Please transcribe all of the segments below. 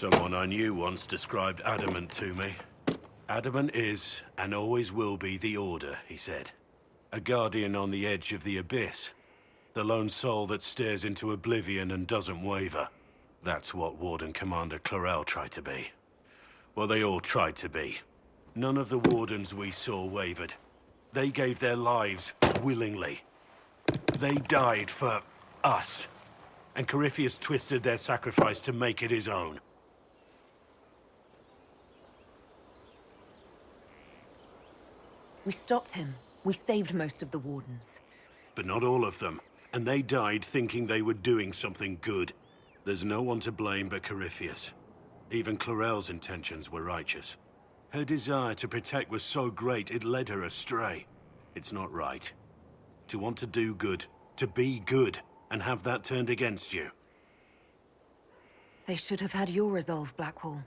Someone I knew once described adamant to me. Adamant is, and always will be, the Order, he said. A guardian on the edge of the abyss. The lone soul that stares into oblivion and doesn't waver. That's what Warden Commander Clarel tried to be. Well, they all tried to be. None of the Wardens we saw wavered. They gave their lives willingly. They died for us. And Corypheus twisted their sacrifice to make it his own. We stopped him. We saved most of the Wardens. But not all of them. And they died thinking they were doing something good. There's no one to blame but Corypheus. Even Clarel's intentions were righteous. Her desire to protect was so great it led her astray. It's not right. To want to do good, to be good, and have that turned against you. They should have had your resolve, Blackwall.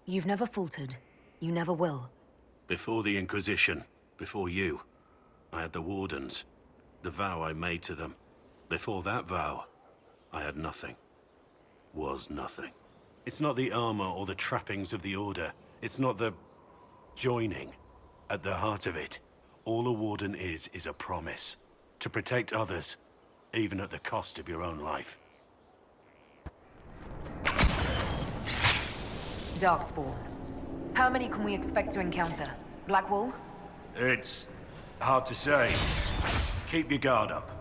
You've never faltered. You never will. Before the Inquisition, before you, I had the Wardens. The vow I made to them. Before that vow, I had nothing. Was nothing. It's not the armor or the trappings of the Order. It's not the joining. At the heart of it, all a Warden is a promise. To protect others, even at the cost of your own life. Darkspawn. How many can we expect to encounter? Blackwall? It's hard to say. Keep your guard up.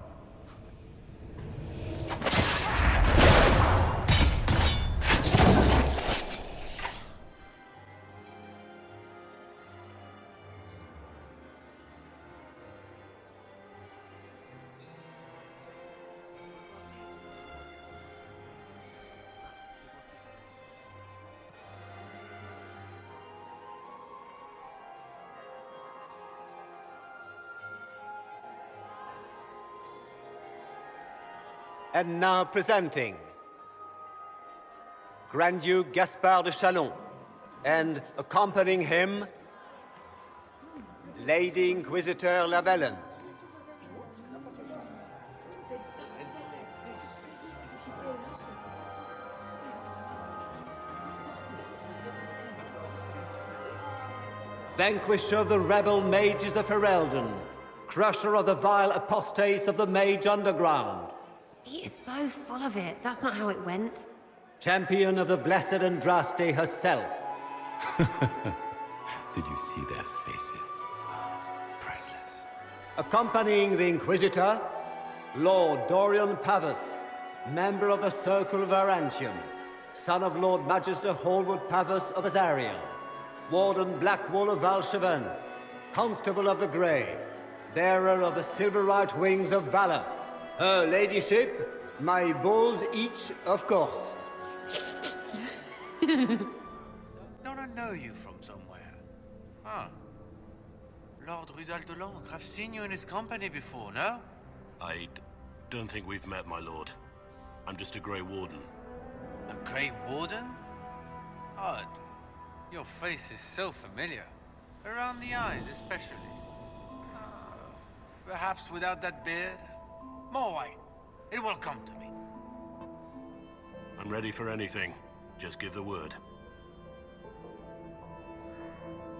And now presenting Grand Duke Gaspard de Chalon, and accompanying him, Lady Inquisitor Lavellen. Vanquisher of the rebel mages of Ferelden, crusher of the vile apostates of the Mage Underground. He is so full of it. That's not how it went. Champion of the Blessed Andraste herself. Did you see their faces? Priceless. Accompanying the Inquisitor, Lord Dorian Pavus, member of the Circle of Arantium, son of Lord Magister Hallwood Pavus of Azariel, Warden Blackwall of Valcheven, Constable of the Grey, bearer of the Silverite Wings of Valor. Her ladyship, my bulls each, of course. Don't I know you from somewhere? Huh. Lord Rudal de Langres, I've seen you in his company before, no? I don't think we've met, my lord. I'm just a Grey Warden. A Grey Warden? Odd. Your face is so familiar. Around the eyes, especially. Perhaps without that beard? More white. It will come to me. I'm ready for anything. Just give the word.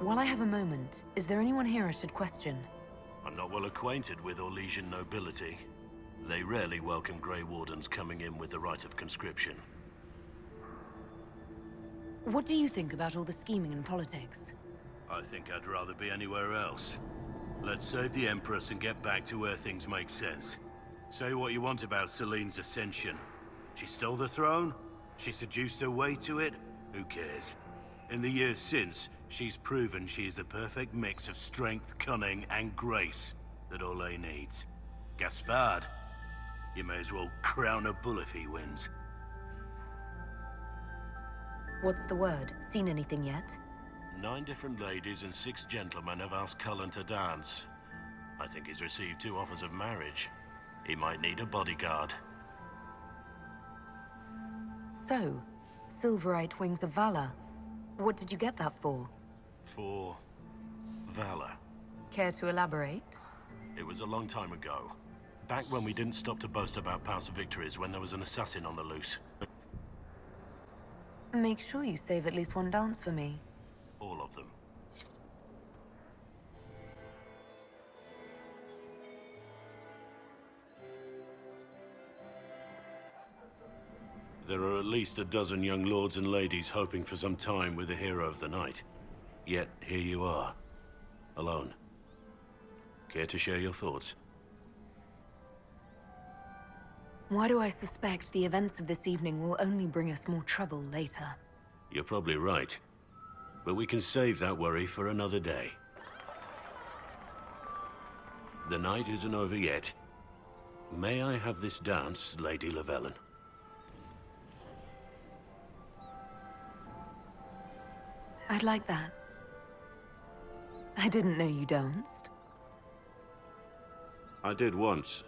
While I have a moment, is there anyone here I should question? I'm not well acquainted with Orlesian nobility. They rarely welcome Grey Wardens coming in with the right of conscription. What do you think about all the scheming and politics? I think I'd rather be anywhere else. Let's save the Empress and get back to where things make sense. Say what you want about Celine's ascension. She stole the throne? She seduced her way to it? Who cares? In the years since, she's proven she is the perfect mix of strength, cunning, and grace that Orlais needs. Gaspard, you may as well crown a bull if he wins. What's the word? Seen anything yet? 9 different ladies and 6 gentlemen have asked Cullen to dance. I think he's received 2 offers of marriage. He might need a bodyguard. So, Silverite Wings of Valor. What did you get that for? For valor. Care to elaborate? It was a long time ago. Back when we didn't stop to boast about past victories when there was an assassin on the loose. Make sure you save at least one dance for me. All of them. There are at least a dozen young lords and ladies hoping for some time with the hero of the night. Yet, here you are. Alone. Care to share your thoughts? Why do I suspect the events of this evening will only bring us more trouble later? You're probably right. But we can save that worry for another day. The night isn't over yet. May I have this dance, Lady Llewellyn? I'd like that. I didn't know you danced. I did once,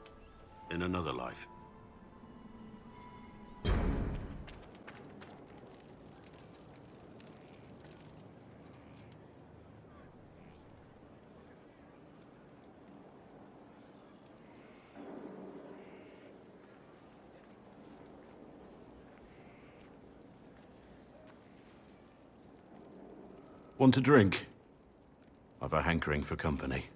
in another life. Want a drink? I've a hankering for company.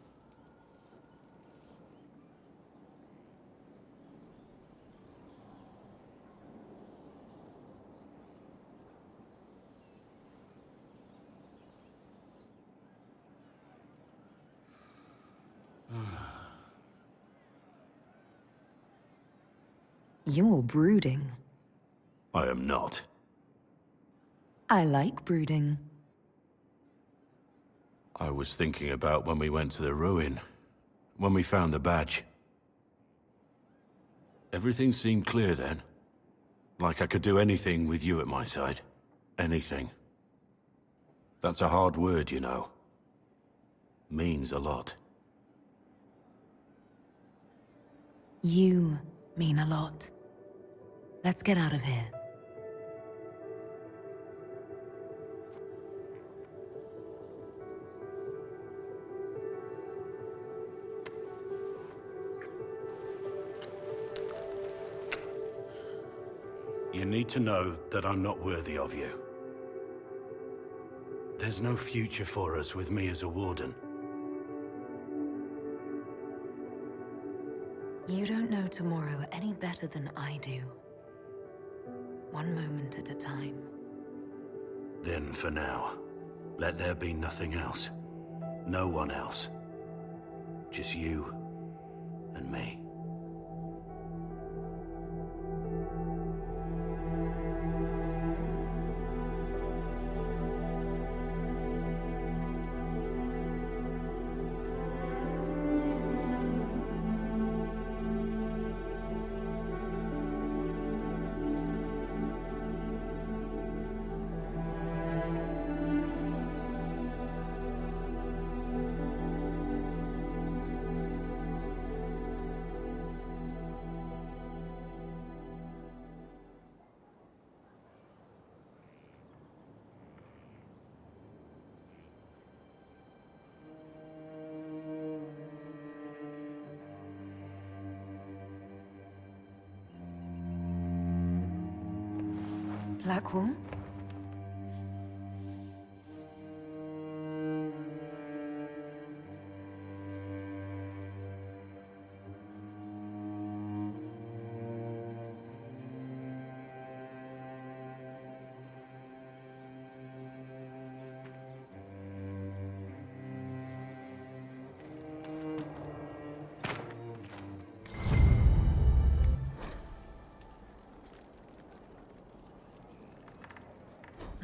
You're brooding. I am not. I like brooding. I was thinking about when we went to the ruin, when we found the badge. Everything seemed clear then. Like I could do anything with you at my side. Anything. That's a hard word, you know. Means a lot. You mean a lot. Let's get out of here. You need to know that I'm not worthy of you. There's no future for us with me as a warden. You don't know tomorrow any better than I do. One moment at a time. Then for now, let there be nothing else. No one else. Just you and me. Blackwall?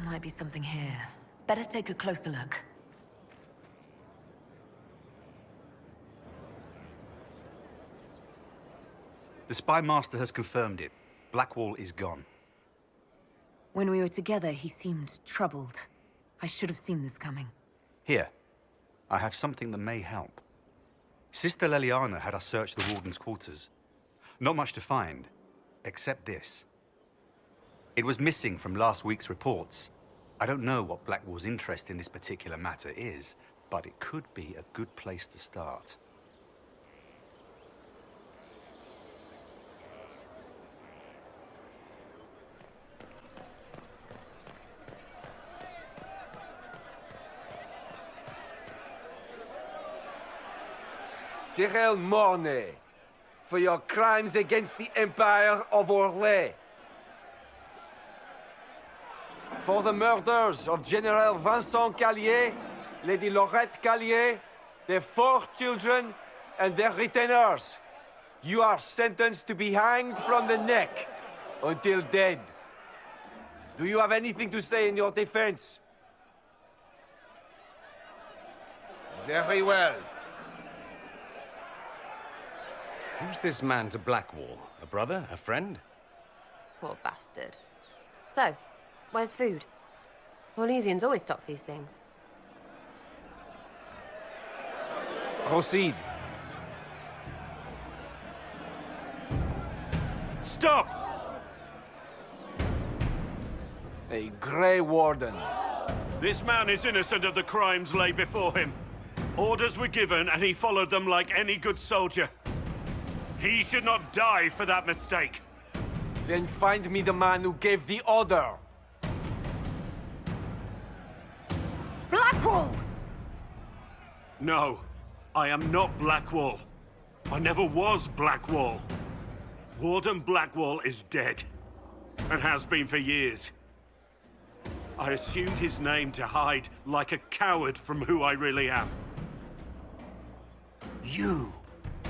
Might be something here. Better take a closer look. The Spy Master has confirmed it. Blackwall is gone. When we were together, he seemed troubled. I should have seen this coming. Here, I have something that may help. Sister Leliana had us search the Warden's quarters. Not much to find, except this. It was missing from last week's reports. I don't know what Blackwall's interest in this particular matter is, but it could be a good place to start. Cyril Mornay, for your crimes against the Empire of Orlais. For the murders of General Vincent Callier, Lady Laurette Callier, their 4 children, and their retainers. You are sentenced to be hanged from the neck until dead. Do you have anything to say in your defense? Very well. Who's this man to Blackwall? A brother? A friend? Poor bastard. So, where's food? Orlesians always stock these things. Proceed. Stop! A Grey Warden. This man is innocent of the crimes laid before him. Orders were given, and he followed them like any good soldier. He should not die for that mistake. Then find me the man who gave the order. Blackwall! No, I am not Blackwall. I never was Blackwall. Warden Blackwall is dead, and has been for years. I assumed his name to hide like a coward from who I really am. You,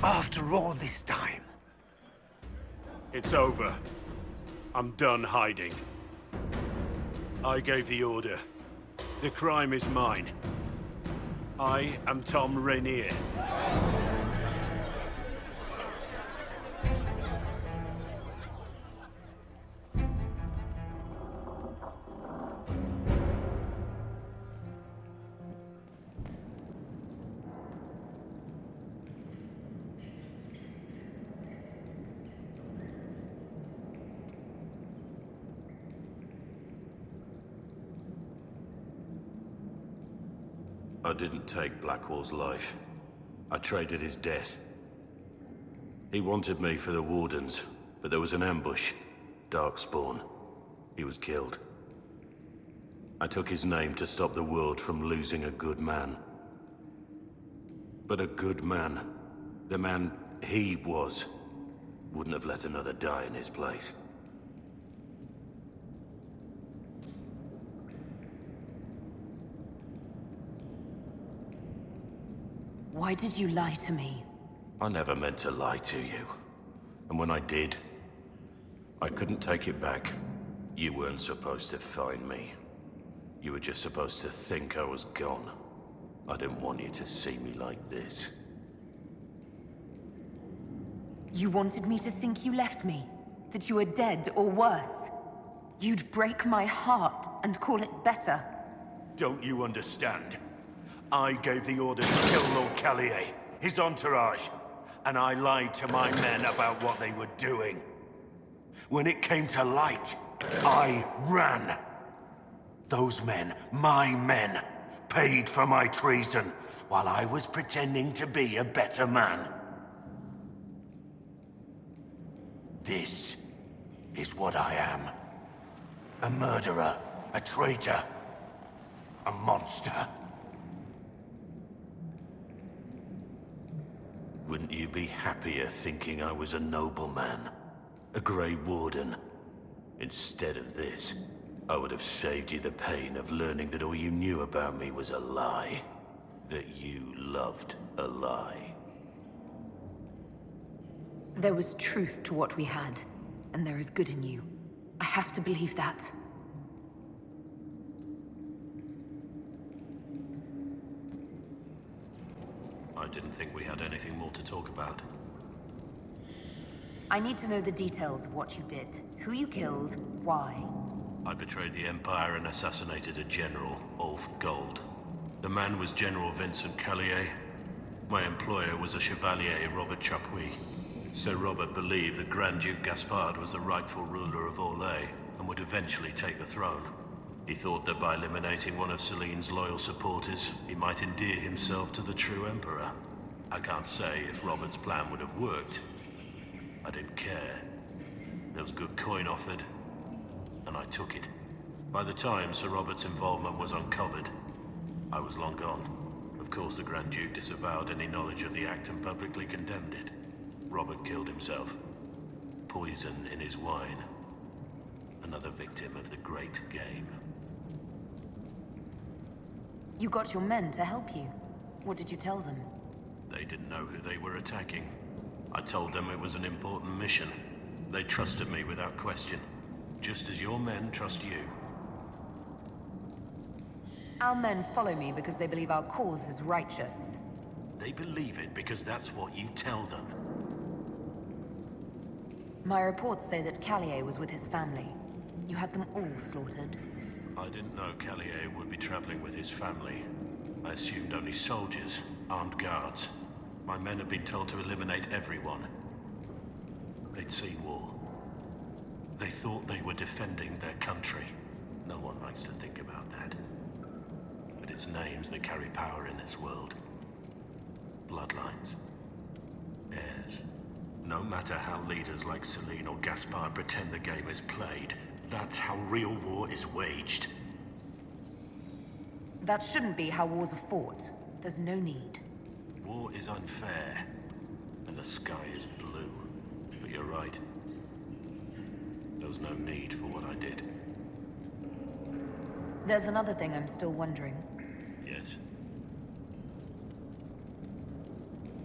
after all this time. It's over. I'm done hiding. I gave the order. The crime is mine. I am Tom Rainier. I didn't take Blackwall's life. I traded his death. He wanted me for the Wardens, but there was an ambush. Darkspawn. He was killed. I took his name to stop the world from losing a good man. But a good man, the man he was, wouldn't have let another die in his place. Why did you lie to me? I never meant to lie to you. And when I did, I couldn't take it back. You weren't supposed to find me. You were just supposed to think I was gone. I didn't want you to see me like this. You wanted me to think you left me? That you were dead or worse? You'd break my heart and call it better. Don't you understand? I gave the order to kill Lord Callier, his entourage, and I lied to my men about what they were doing. When it came to light, I ran. Those men, my men, paid for my treason, while I was pretending to be a better man. This is what I am. A murderer, a traitor, a monster. Wouldn't you be happier thinking I was a nobleman? A Grey Warden? Instead of this, I would have saved you the pain of learning that all you knew about me was a lie. That you loved a lie. There was truth to what we had, and there is good in you. I have to believe that. I didn't think we had anything more to talk about. I need to know the details of what you did. Who you killed, why. I betrayed the Empire and assassinated a general, Ulf Gold. The man was General Vincent Callier. My employer was a Chevalier, Robert Chapuis. Sir Robert believed that Grand Duke Gaspard was the rightful ruler of Orlais and would eventually take the throne. He thought that by eliminating one of Celine's loyal supporters, he might endear himself to the true Emperor. I can't say if Robert's plan would have worked. I didn't care. There was good coin offered, and I took it. By the time Sir Robert's involvement was uncovered, I was long gone. A Of course, the Grand Duke disavowed any knowledge of the act and publicly condemned it. Robert killed himself. Poison in his wine. Another victim of the great game. You got your men to help you. What did you tell them? They didn't know who they were attacking. I told them it was an important mission. They trusted me without question. Just as your men trust you. Our men follow me because they believe our cause is righteous. They believe it because that's what you tell them. My reports say that Callier was with his family. You had them all slaughtered. I didn't know Callier would be traveling with his family. I assumed only soldiers, armed guards. My men had been told to eliminate everyone. They'd seen war. They thought they were defending their country. No one likes to think about that. But it's names that carry power in this world. Bloodlines. Heirs. No matter how leaders like Celine or Gaspard pretend the game is played, that's how real war is waged. That shouldn't be how wars are fought. There's no need. War is unfair, and the sky is blue. But you're right. There was no need for what I did. There's another thing I'm still wondering. Yes?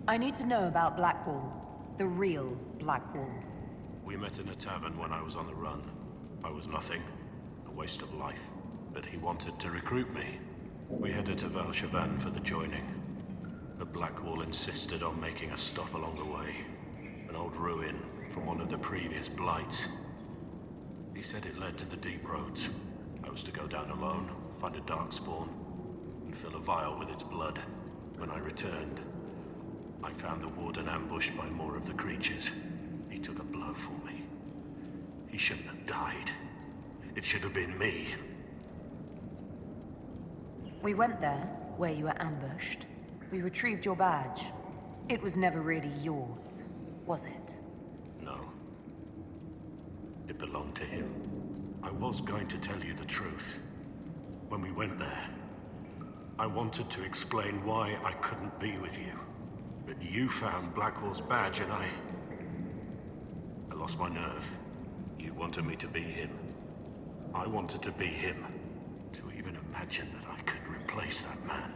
I need to know about Blackwall. The real Blackwall. We met in a tavern when I was on the run. I was nothing. A waste of life. But he wanted to recruit me. We headed to Valchavan for the joining. But Blackwall insisted on making a stop along the way. An old ruin from one of the previous blights. He said it led to the deep roads. I was to go down alone, find a darkspawn, and fill a vial with its blood. When I returned, I found the warden ambushed by more of the creatures. He took a blow for me. He shouldn't have died. It should have been me. We went there, where you were ambushed. We retrieved your badge. It was never really yours, was it? No. It belonged to him. I was going to tell you the truth. When we went there, I wanted to explain why I couldn't be with you. But you found Blackwall's badge and I lost my nerve. You wanted me to be him. I wanted to be him. To even imagine that I could replace that man.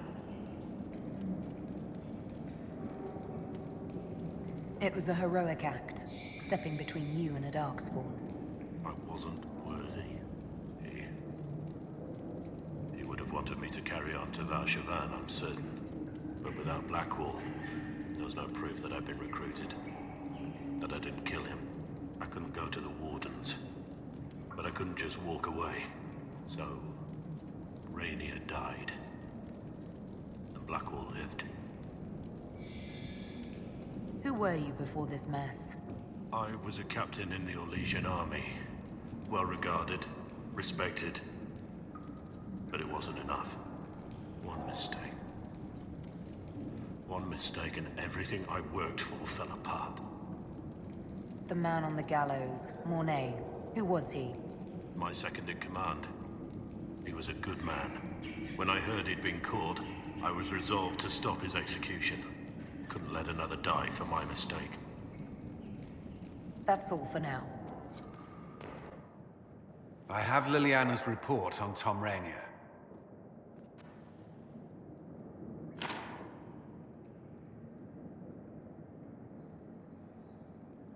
It was a heroic act, stepping between you and a darkspawn. I wasn't worthy. He would have wanted me to carry on to Valchavan, I'm certain. But without Blackwall, there was no proof that I'd been recruited. That I didn't kill him. I couldn't go to the Wardens. But I couldn't just walk away. So, Rainier died. And Blackwall lived. Who were you before this mess? I was a captain in the Orlesian army. Well regarded, respected. But it wasn't enough. One mistake. One mistake and everything I worked for fell apart. The man on the gallows, Mornay. Who was he? My second in command. He was a good man. When I heard he'd been caught, I was resolved to stop his execution. Couldn't let another die for my mistake. That's all for now. I have Liliana's report on Tom Rainier.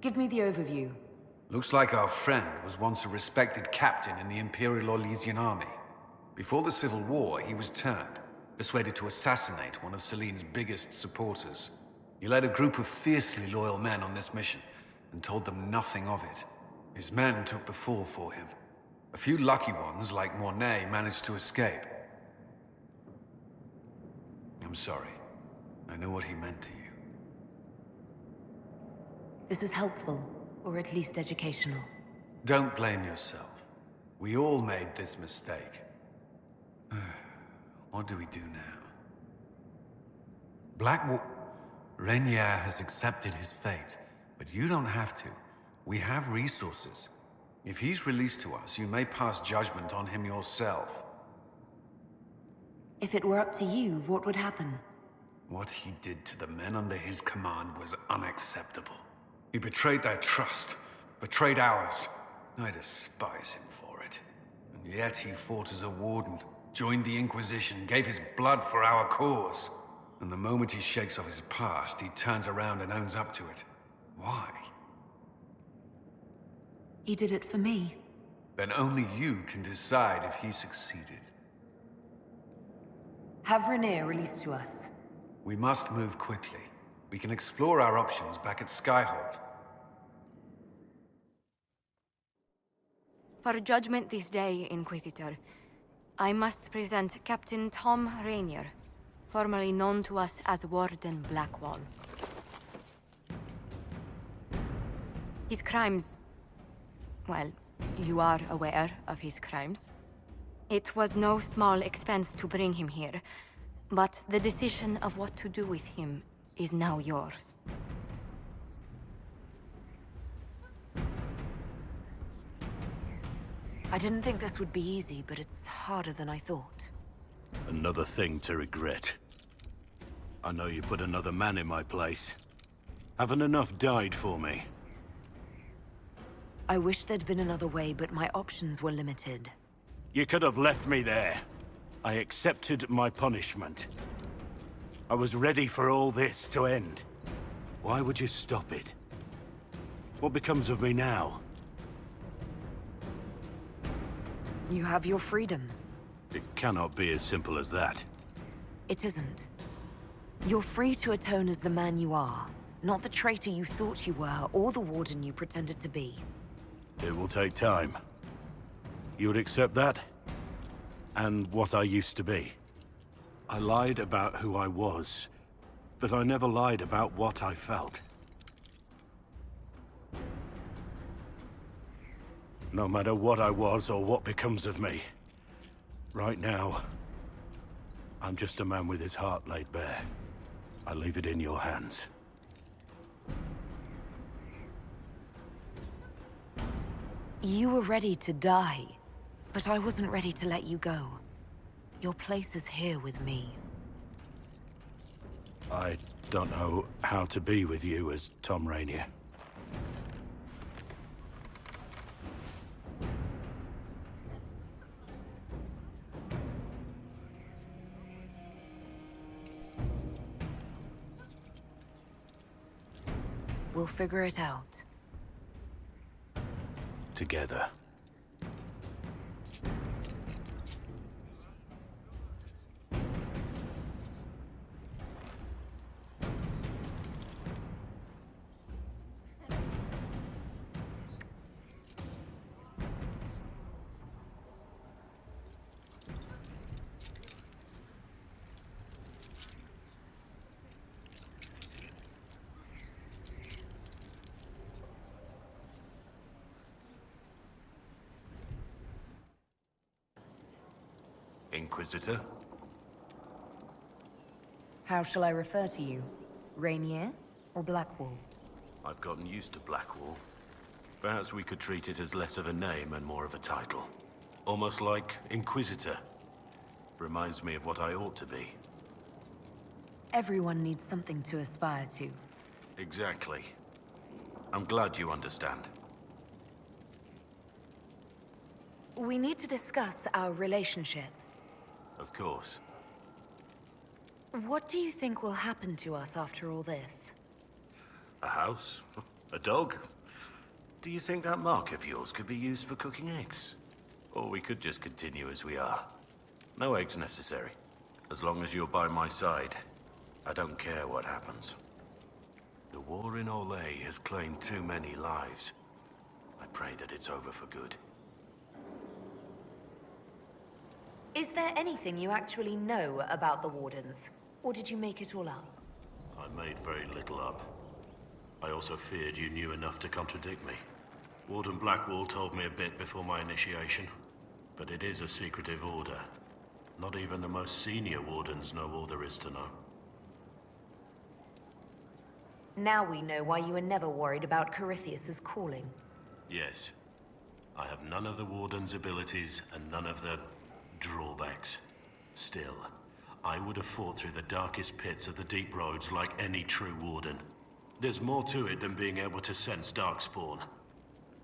Give me the overview. Looks like our friend was once a respected captain in the Imperial Orlesian army. Before the Civil War, he was turned, persuaded to assassinate one of Celine's biggest supporters. He led a group of fiercely loyal men on this mission, and told them nothing of it. His men took the fall for him. A few lucky ones, like Mornay, managed to escape. I'm sorry. I know what he meant to you. This is helpful, or at least educational. Don't blame yourself. We all made this mistake. What do we do now? Blackwall... Rainier has accepted his fate, but you don't have to. We have resources. If he's released to us, you may pass judgment on him yourself. If it were up to you, what would happen? What he did to the men under his command was unacceptable. He betrayed their trust, betrayed ours. I despise him for it. And yet he fought as a warden, joined the Inquisition, gave his blood for our cause. And the moment he shakes off his past, he turns around and owns up to it. Why? He did it for me. Then only you can decide if he succeeded. Have Rainier released to us. We must move quickly. We can explore our options back at Skyhold. For judgment this day, Inquisitor, I must present Captain Tom Rainier, formerly known to us as Warden Blackwall. His crimes... well, you are aware of his crimes. It was no small expense to bring him here, but the decision of what to do with him is now yours. I didn't think this would be easy, but it's harder than I thought. Another thing to regret. I know you put another man in my place. Haven't enough died for me. I wish there'd been another way, but my options were limited. You could have left me there. I accepted my punishment. I was ready for all this to end. Why would you stop it? What becomes of me now? You have your freedom. It cannot be as simple as that. It isn't. You're free to atone as the man you are, not the traitor you thought you were, or the warden you pretended to be. It will take time. You would accept that? And what I used to be. I lied about who I was, but I never lied about what I felt. No matter what I was or what becomes of me, right now, I'm just a man with his heart laid bare. I leave it in your hands. You were ready to die, but I wasn't ready to let you go. Your place is here with me. I don't know how to be with you as Tom Rainier. We'll figure it out. Together. Inquisitor? How shall I refer to you? Rainier or Blackwall? I've gotten used to Blackwall. Perhaps we could treat it as less of a name and more of a title. Almost like Inquisitor. Reminds me of what I ought to be. Everyone needs something to aspire to. Exactly. I'm glad you understand. We need to discuss our relationship. Of course. What do you think will happen to us after all this? A house? A dog? Do you think that mark of yours could be used for cooking eggs? Or we could just continue as we are. No eggs necessary. As long as you're by my side, I don't care what happens. The war in Orlais has claimed too many lives. I pray that it's over for good. Is there anything you actually know about the Wardens? Or did you make it all up? I made very little up. I also feared you knew enough to contradict me. Warden Blackwall told me a bit before my initiation, but it is a secretive order. Not even the most senior wardens know all there is to know. Now we know why you were never worried about Corypheus's calling. Yes. I have none of the Warden's abilities and none of the drawbacks. Still, I would have fought through the darkest pits of the deep roads like any true Warden. There's more to it than being able to sense darkspawn.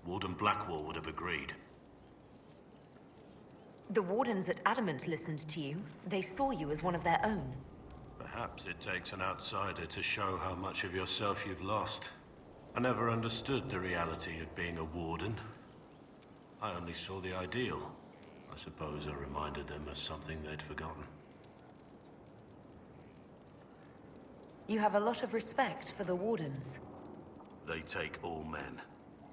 Warden Blackwall would have agreed. The Wardens at Adamant listened to you. They saw you as one of their own. Perhaps it takes an outsider to show how much of yourself you've lost. I never understood the reality of being a Warden. I only saw the ideal. I suppose I reminded them of something they'd forgotten. You have a lot of respect for the Wardens. They take all men,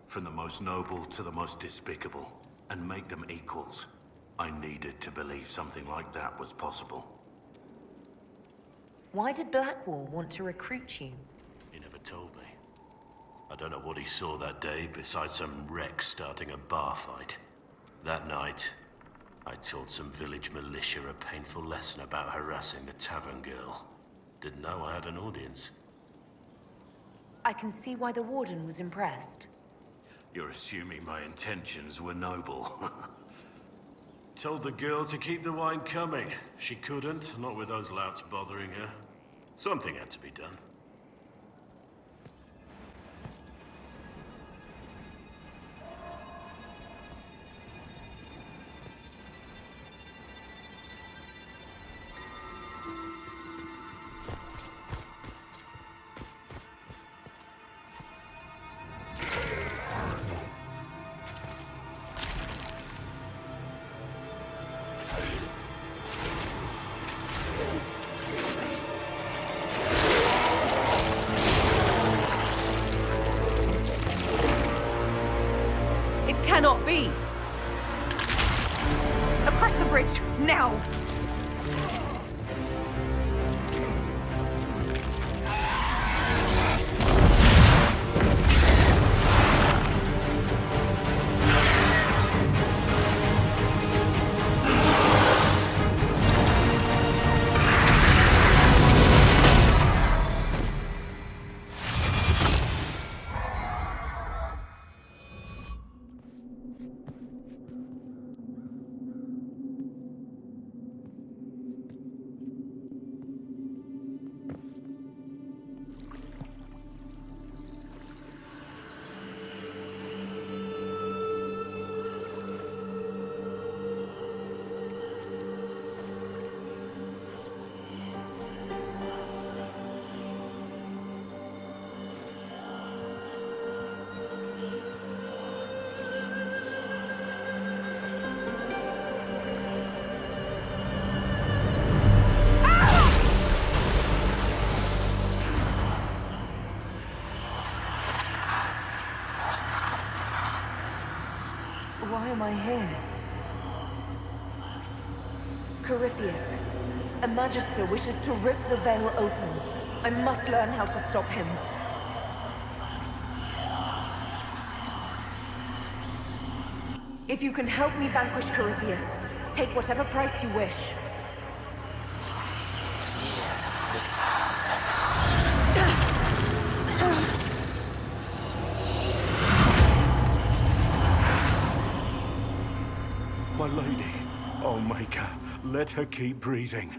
from the most noble to the most despicable, and make them equals. I needed to believe something like that was possible. Why did Blackwall want to recruit you? He never told me. I don't know what he saw that day besides some wreck starting a bar fight. That night, I taught some village militia a painful lesson about harassing the tavern girl. Didn't know I had an audience. I can see why the Warden was impressed. You're assuming my intentions were noble. Told the girl to keep the wine coming. She couldn't, not with those louts bothering her. Something had to be done. Cannot be! Across the bridge, now! Why am I here? Corypheus, a Magister wishes to rip the veil open. I must learn how to stop him. If you can help me vanquish Corypheus, take whatever price you wish. My lady, oh Maker, let her keep breathing.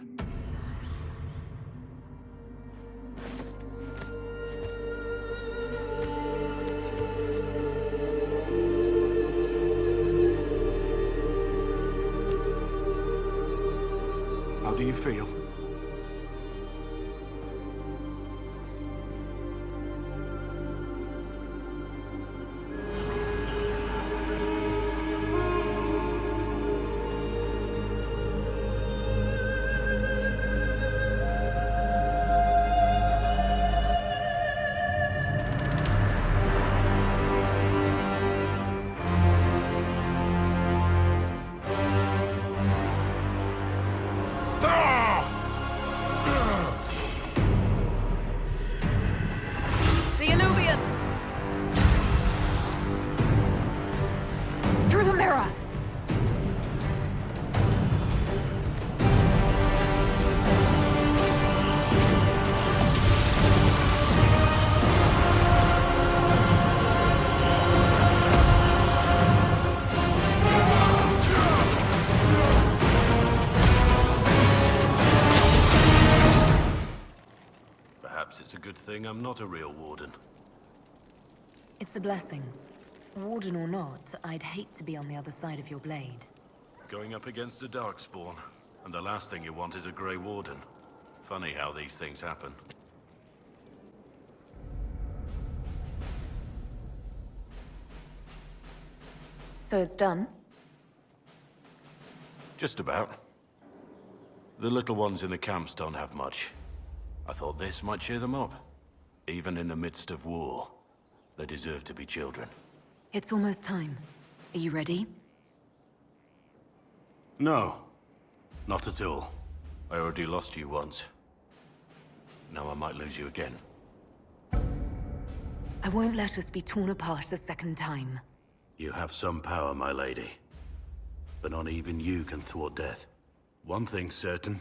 How do you feel? thing, I'm not a real warden. It's a blessing. Warden or not, I'd hate to be on the other side of your blade. Going up against a darkspawn, and the last thing you want is a Grey Warden. Funny how these things happen. So it's done? Just about. The little ones in the camps don't have much. I thought this might cheer them up. Even in the midst of war, they deserve to be children. It's almost time. Are you ready? No. Not at all. I already lost you once. Now I might lose you again. I won't let us be torn apart a second time. You have some power, my lady. But not even you can thwart death. One thing's certain.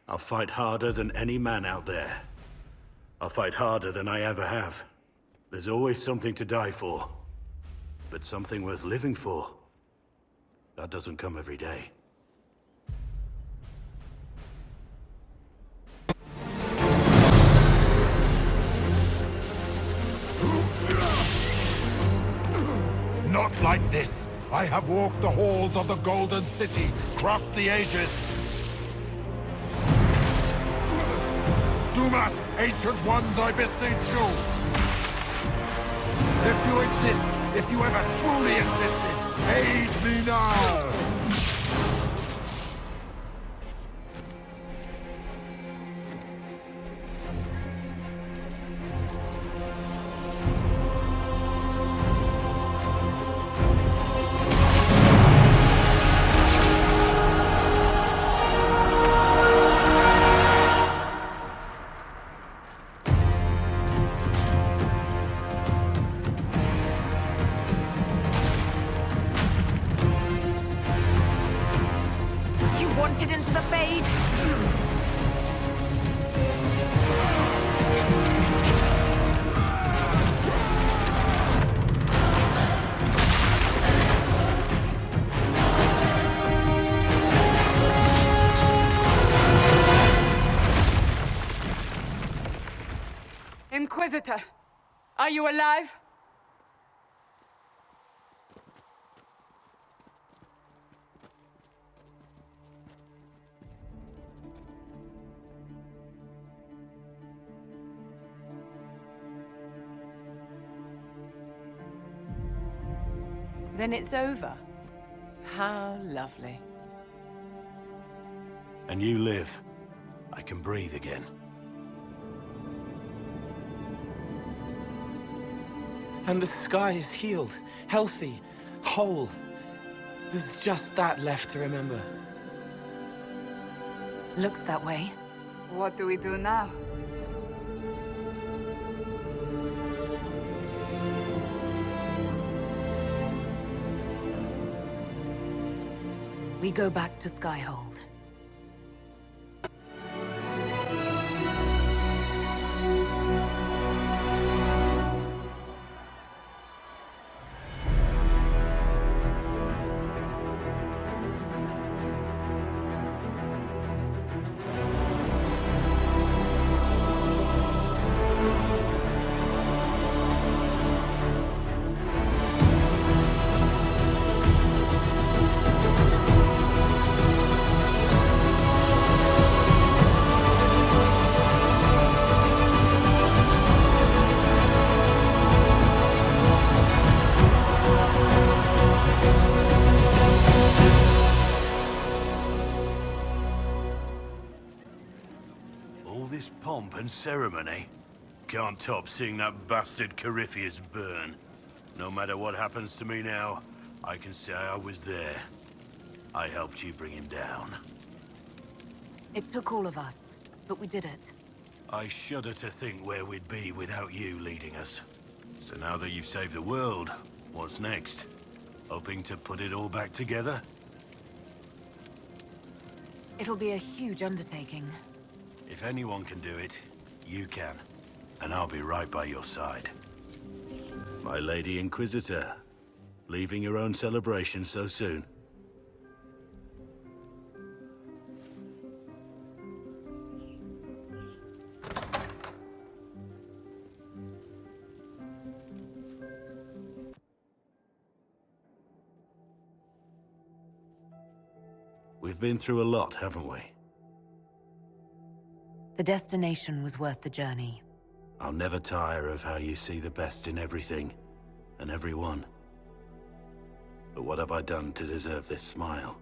I'll fight harder than any man out there. I'll fight harder than I ever have. There's always something to die for. But something worth living for. That doesn't come every day. Not like this. I have walked the halls of the Golden City, crossed the ages. Do not, ancient ones, I beseech you. If you exist, if you ever truly existed, aid me now! Wanted into the fade? Inquisitor, are you alive? Then it's over. How lovely. And you live. I can breathe again. And the sky is healed, healthy, whole. There's just that left to remember. Looks that way. What do we do now? We go back to Skyhold. Pomp and ceremony. Can't top seeing that bastard Corypheus burn. No matter what happens to me now, I can say I was there. I helped you bring him down. It took all of us, but we did it. I shudder to think where we'd be without you leading us. So now that you've saved the world, what's next? Hoping to put it all back together? It'll be a huge undertaking. If anyone can do it, you can. And I'll be right by your side. My Lady Inquisitor, leaving your own celebration so soon. We've been through a lot, haven't we? The destination was worth the journey. I'll never tire of how you see the best in everything and everyone. But what have I done to deserve this smile?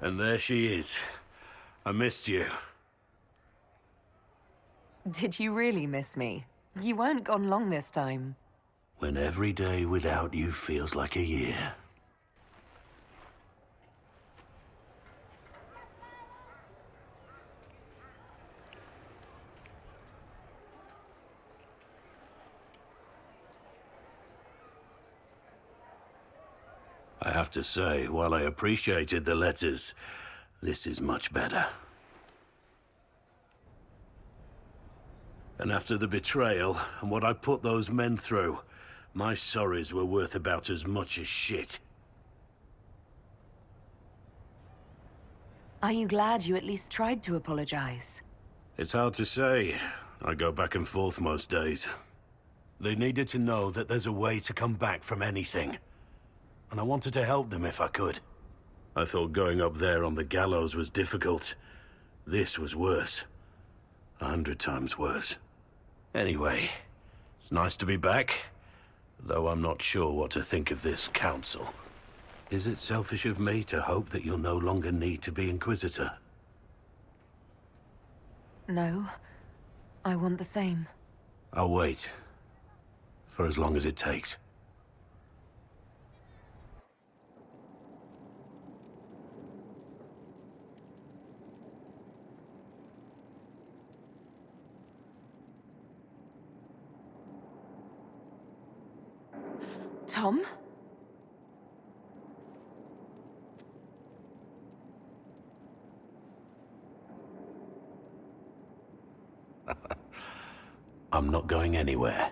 And there she is. I missed you. Did you really miss me? You weren't gone long this time. When every day without you feels like a year. I have to say, while I appreciated the letters, this is much better. And after the betrayal, and what I put those men through, my sorries were worth about as much as shit. Are you glad you at least tried to apologize? It's hard to say. I go back and forth most days. They needed to know that there's a way to come back from anything. And I wanted to help them if I could. I thought going up there on the gallows was difficult. This was worse. 100 times worse. Anyway, it's nice to be back, though I'm not sure what to think of this council. Is it selfish of me to hope that you'll no longer need to be Inquisitor? No. I want the same. I'll wait. For as long as it takes. Tom? I'm not going anywhere.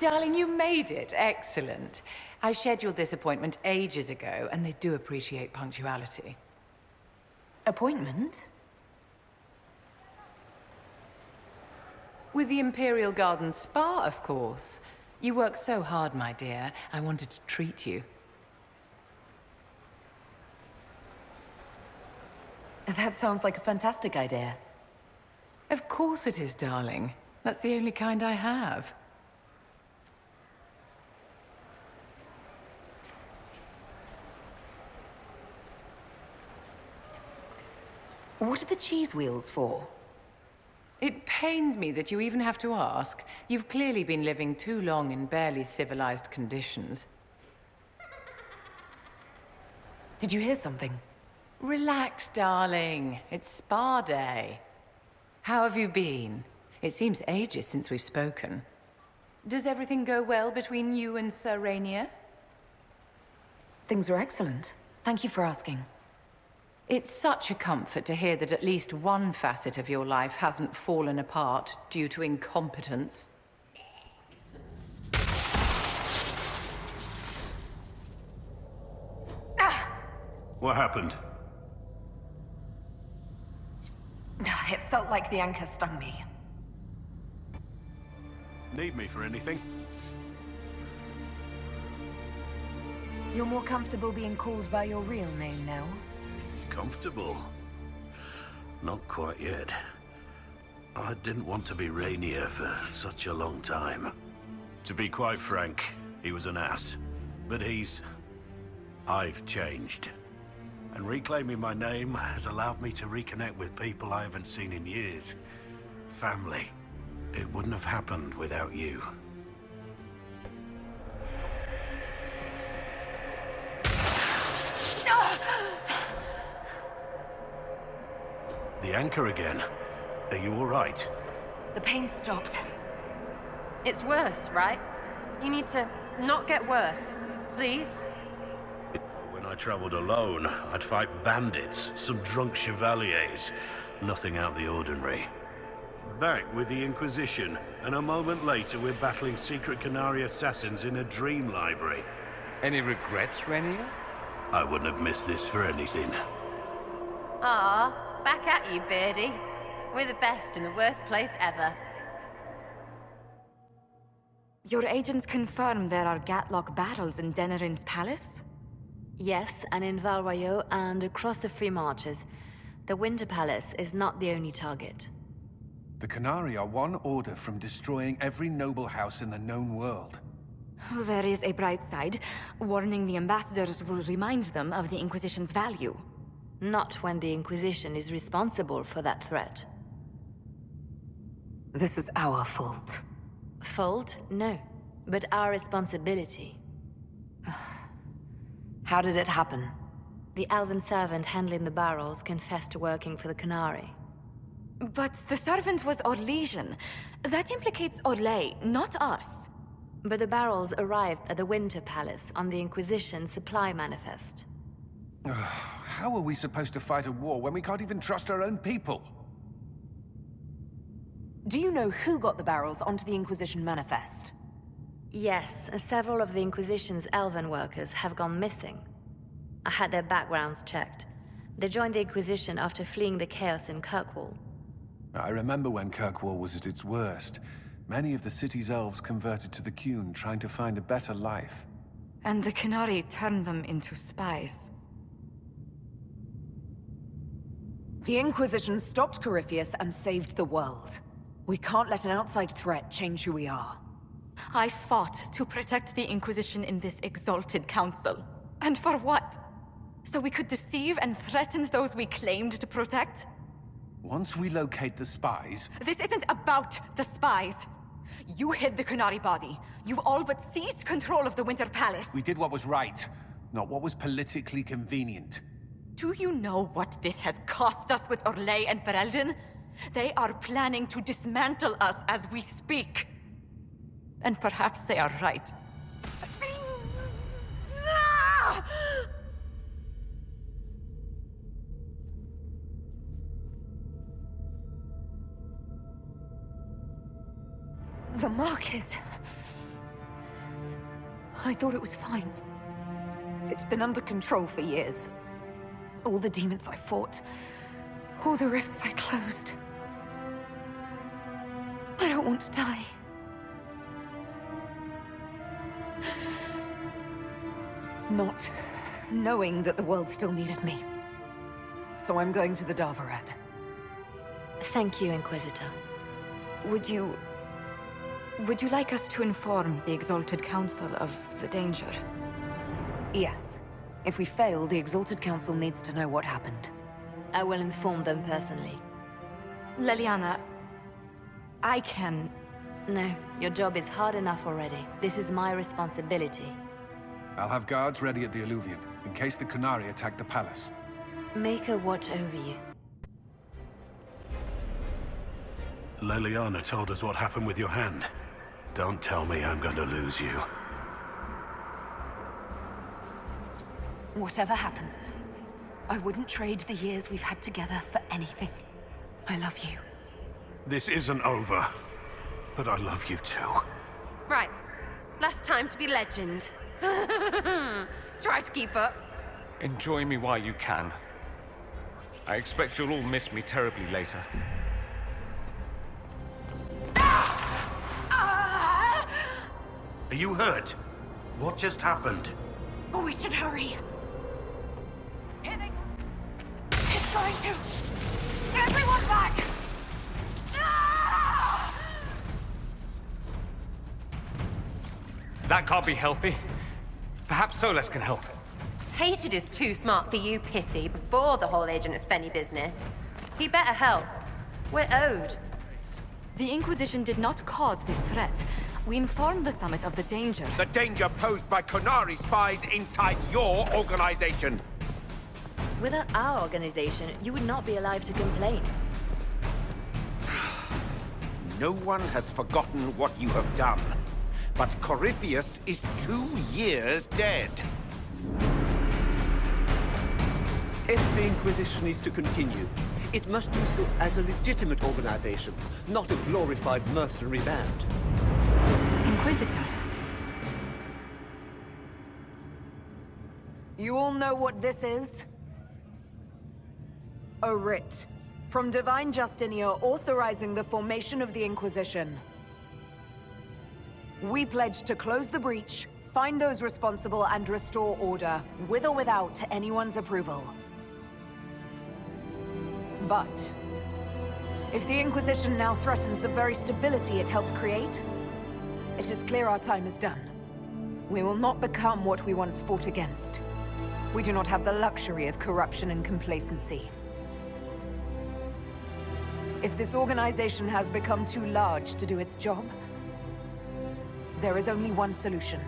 Darling, you made it. Excellent. I scheduled this appointment ages ago, and they do appreciate punctuality. Appointment? With the Imperial Garden Spa, of course. You work so hard, my dear. I wanted to treat you. That sounds like a fantastic idea. Of course it is, darling. That's the only kind I have. What are the cheese wheels for? It pains me that you even have to ask. You've clearly been living too long in barely civilized conditions. Did you hear something? Relax, darling. It's spa day. How have you been? It seems ages since we've spoken. Does everything go well between you and Sir Rainier? Things are excellent. Thank you for asking. It's such a comfort to hear that at least one facet of your life hasn't fallen apart due to incompetence. What happened? It felt like the anchor stung me. Need me for anything? You're more comfortable being called by your real name now? Comfortable? Not quite yet. I didn't want to be Rainier for such a long time. To be quite frank, he was an ass. But I've changed. And reclaiming my name has allowed me to reconnect with people I haven't seen in years. Family. It wouldn't have happened without you. The anchor again. Are you all right? The pain stopped. It's worse, right? You need to not get worse. Please? When I traveled alone, I'd fight bandits, some drunk chevaliers. Nothing out of the ordinary. Back with the Inquisition, and a moment later we're battling secret Canary assassins in a dream library. Any regrets, Rainier? I wouldn't have missed this for anything. Ah, back at you, Beardy. We're the best in the worst place ever. Your agents confirm there are Gatlock battles in Denerim's palace? Yes, and in Val Royeaux and across the Free Marches. The Winter Palace is not the only target. The Canary are one order from destroying every noble house in the known world. There is a bright side. Warning the ambassadors will remind them of the Inquisition's value. Not when the Inquisition is responsible for that threat. This is our fault. Fault? No. But our responsibility. How did it happen? The elven servant handling the barrels confessed to working for the Canary. But the servant was Orlesian. That implicates Orlais, not us. But the barrels arrived at the Winter Palace on the Inquisition supply manifest. How are we supposed to fight a war when we can't even trust our own people? Do you know who got the barrels onto the Inquisition manifest? Yes, several of the Inquisition's elven workers have gone missing. I had their backgrounds checked. They joined the Inquisition after fleeing the chaos in Kirkwall. I remember when Kirkwall was at its worst. Many of the city's elves converted to the Qun, trying to find a better life. And the Canary turned them into spies. The Inquisition stopped Corypheus and saved the world. We can't let an outside threat change who we are. I fought to protect the Inquisition in this exalted council. And for what? So we could deceive and threaten those we claimed to protect? Once we locate the spies... This isn't about the spies. You hid the Canary body. You've all but seized control of the Winter Palace. We did what was right, not what was politically convenient. Do you know what this has cost us with Orlais and Ferelden? They are planning to dismantle us as we speak. And perhaps they are right. The Marquis. I thought it was fine. It's been under control for years. All the demons I fought, all the rifts I closed. I don't want to die. Not knowing that the world still needed me. So I'm going to the Davarat. Thank you, Inquisitor. Would you like us to inform the Exalted Council of the danger? Yes. If we fail, the Exalted Council needs to know what happened. I will inform them personally. Leliana, I can... No, your job is hard enough already. This is my responsibility. I'll have guards ready at the Alluvion, in case the Canary attack the palace. Make a watch over you. Leliana told us what happened with your hand. Don't tell me I'm going to lose you. Whatever happens, I wouldn't trade the years we've had together for anything. I love you. This isn't over, but I love you too. Right. Last time to be legend. Try to keep up. Enjoy me while you can. I expect you'll all miss me terribly later. Are you hurt? What just happened? We should hurry. It's going to... Everyone back! Ah! That can't be healthy. Perhaps Solas can help. Hated is too smart for you, Pity, before the whole Agent of Fenny business. He better help. We're owed. The Inquisition did not cause this threat. We informed the Summit of the danger. The danger posed by Qunari spies inside your organization. Without our organization, you would not be alive to complain. No one has forgotten what you have done. But Corypheus is 2 years dead. If the Inquisition is to continue, it must do so as a legitimate organization, not a glorified mercenary band. Inquisitor. You all know what this is? A writ from Divine Justinia authorizing the formation of the Inquisition. We pledge to close the breach, find those responsible, and restore order, with or without anyone's approval. But if the Inquisition now threatens the very stability it helped create, it is clear our time is done. We will not become what we once fought against. We do not have the luxury of corruption and complacency. If this organization has become too large to do its job, there is only one solution.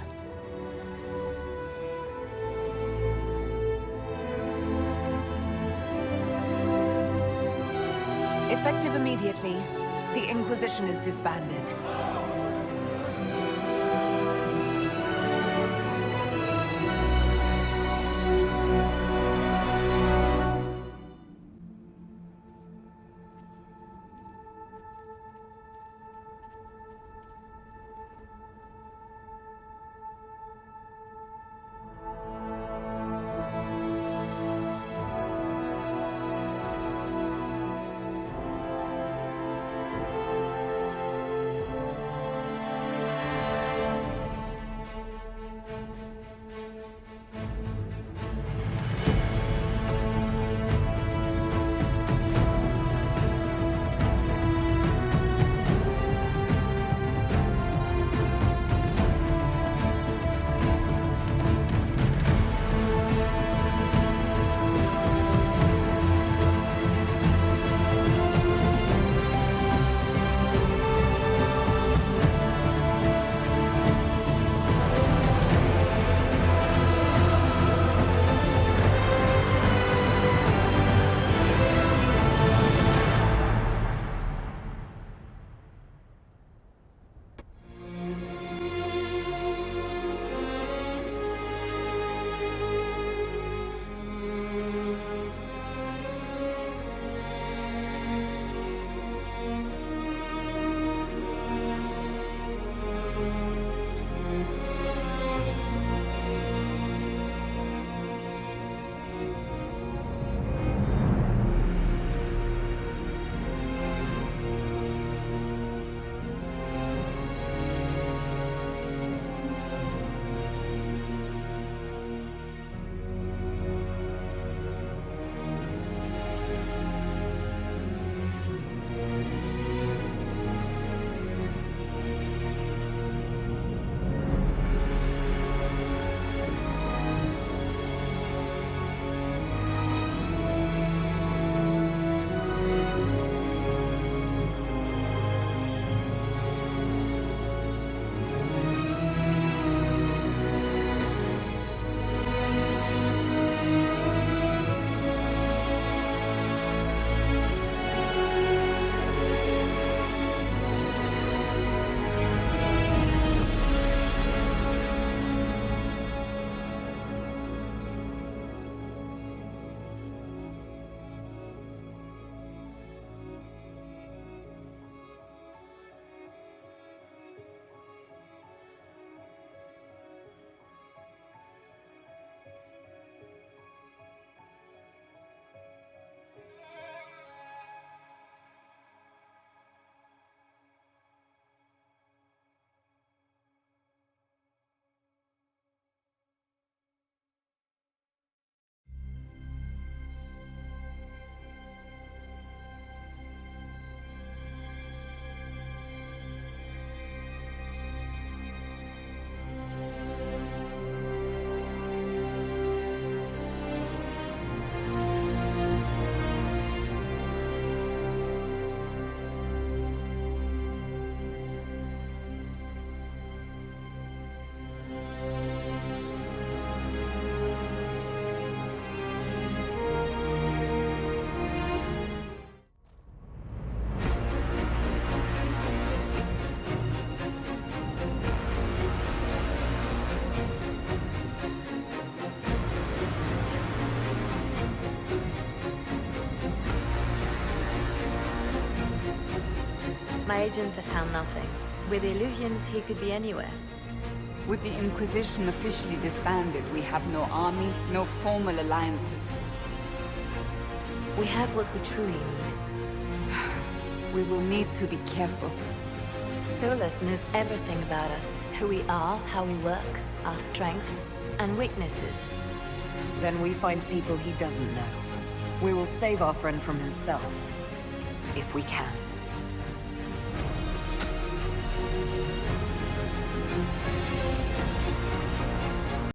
Effective immediately, the Inquisition is disbanded. My agents have found nothing. With the Illuvians, he could be anywhere. With the Inquisition officially disbanded, we have no army, no formal alliances. We have what we truly need. We will need to be careful. Solus knows everything about us. Who we are, how we work, our strengths and weaknesses. Then we find people he doesn't know. We will save our friend from himself. If we can.